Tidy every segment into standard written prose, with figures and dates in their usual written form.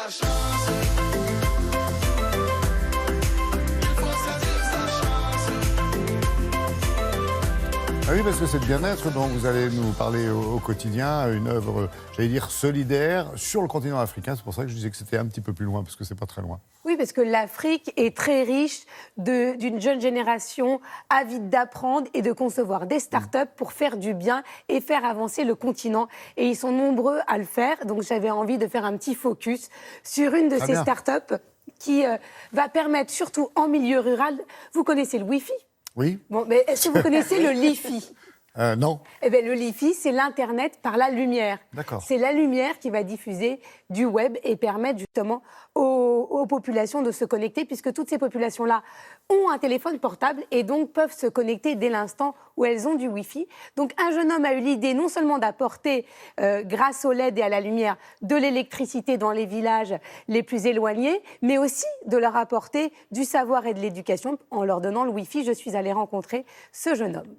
la chance. Il faut saisir sa chance. Ah oui, parce que c'est le bien-être dont vous allez nous parler au quotidien, une œuvre, j'allais dire, solidaire sur le continent africain. C'est pour ça que je disais que c'était un petit peu plus loin, parce que c'est pas très loin. Oui, parce que l'Afrique est très riche d'une jeune génération avide d'apprendre et de concevoir des start-up pour faire du bien et faire avancer le continent. Et ils sont nombreux à le faire. Donc j'avais envie de faire un petit focus sur une de ces start-up qui va permettre, surtout en milieu rural, vous connaissez le Wi-Fi ? Oui. Bon, mais est-ce que vous connaissez le Li-Fi ? Non. Eh bien, le Li-Fi, c'est l'Internet par la lumière. D'accord. C'est la lumière qui va diffuser du web et permettre justement aux populations de se connecter, puisque toutes ces populations-là ont un téléphone portable et donc peuvent se connecter dès l'instant où elles ont du Wi-Fi. Donc, un jeune homme a eu l'idée non seulement d'apporter, grâce au LED et à la lumière, de l'électricité dans les villages les plus éloignés, mais aussi de leur apporter du savoir et de l'éducation en leur donnant le Wi-Fi. Je suis allée rencontrer ce jeune homme.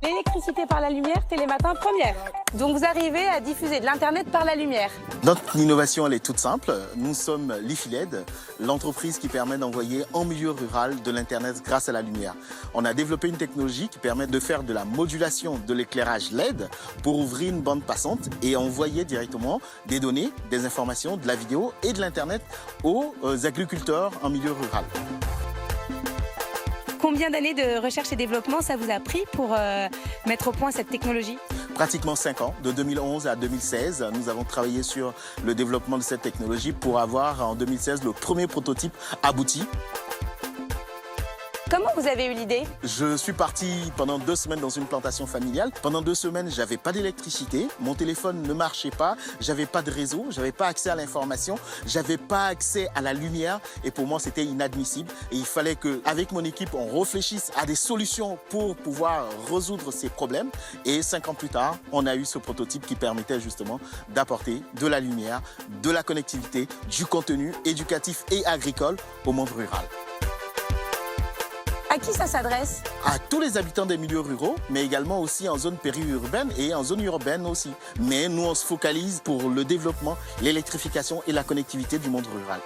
L'électricité par la lumière, Télématin première. Donc vous arrivez à diffuser de l'Internet par la lumière. Notre innovation, elle est toute simple. Nous sommes Li-Fi-LED, l'entreprise qui permet d'envoyer en milieu rural de l'Internet grâce à la lumière. On a développé une technologie qui permet de faire de la modulation de l'éclairage LED pour ouvrir une bande passante et envoyer directement des données, des informations, de la vidéo et de l'Internet aux agriculteurs en milieu rural. Combien d'années de recherche et développement ça vous a pris pour mettre au point cette technologie ? Pratiquement 5 ans, de 2011 à 2016. Nous avons travaillé sur le développement de cette technologie pour avoir en 2016 le premier prototype abouti. Comment vous avez eu l'idée ? Je suis parti pendant 2 semaines dans une plantation familiale. Pendant 2 semaines, j'avais pas d'électricité, mon téléphone ne marchait pas, j'avais pas de réseau, j'avais pas accès à l'information, j'avais pas accès à la lumière et pour moi c'était inadmissible. Et il fallait qu'avec mon équipe, on réfléchisse à des solutions pour pouvoir résoudre ces problèmes. Et 5 ans plus tard, on a eu ce prototype qui permettait justement d'apporter de la lumière, de la connectivité, du contenu éducatif et agricole au monde rural. À qui ça s'adresse ? À tous les habitants des milieux ruraux, mais également aussi en zone périurbaine et en zone urbaine aussi. Mais nous, on se focalise pour le développement, l'électrification et la connectivité du monde rural.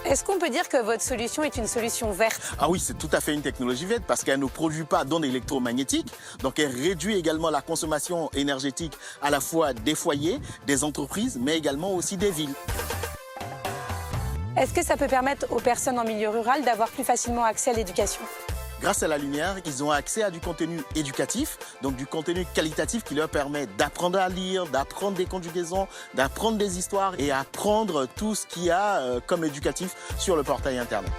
Est-ce qu'on peut dire que votre solution est une solution verte ? Ah oui, c'est tout à fait une technologie verte parce qu'elle ne produit pas d'ondes électromagnétiques. Donc elle réduit également la consommation énergétique à la fois des foyers, des entreprises, mais également aussi des villes. Est-ce que ça peut permettre aux personnes en milieu rural d'avoir plus facilement accès à l'éducation ? Grâce à la lumière, ils ont accès à du contenu éducatif, donc du contenu qualitatif qui leur permet d'apprendre à lire, d'apprendre des conjugaisons, d'apprendre des histoires et apprendre tout ce qu'il y a comme éducatif sur le portail Internet.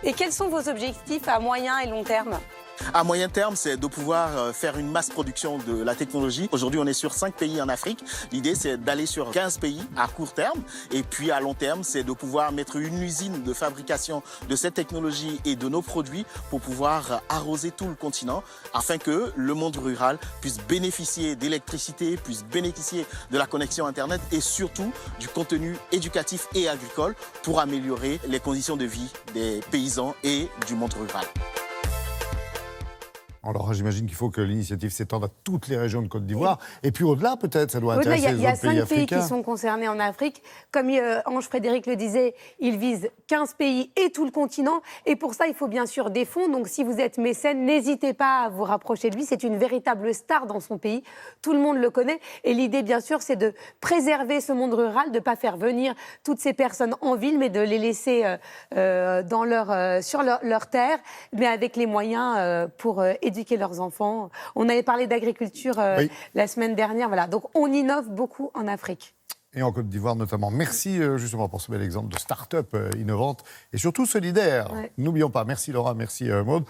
Et quels sont vos objectifs à moyen et long terme ? À moyen terme, c'est de pouvoir faire une masse production de la technologie. Aujourd'hui, on est sur 5 pays en Afrique. L'idée, c'est d'aller sur 15 pays à court terme. Et puis, à long terme, c'est de pouvoir mettre une usine de fabrication de cette technologie et de nos produits pour pouvoir arroser tout le continent afin que le monde rural puisse bénéficier d'électricité, puisse bénéficier de la connexion Internet et surtout du contenu éducatif et agricole pour améliorer les conditions de vie des paysans et du monde rural. Alors, j'imagine qu'il faut que l'initiative s'étende à toutes les régions de Côte d'Ivoire. Et puis au-delà, peut-être, ça doit intéresser les autres pays africains. Il y a 5 pays qui sont concernés en Afrique. Comme Ange-Frédéric le disait, il vise 15 pays et tout le continent. Et pour ça, il faut bien sûr des fonds. Donc, si vous êtes mécène, n'hésitez pas à vous rapprocher de lui. C'est une véritable star dans son pays. Tout le monde le connaît. Et l'idée, bien sûr, c'est de préserver ce monde rural, de ne pas faire venir toutes ces personnes en ville, mais de les laisser sur leur terre, mais avec les moyens pour éduquer leurs enfants. On avait parlé d'agriculture la semaine dernière. Voilà. Donc, on innove beaucoup en Afrique. Et en Côte d'Ivoire notamment. Merci justement pour ce bel exemple de start-up innovante et surtout solidaire. Ouais. N'oublions pas. Merci Laura, merci Maude.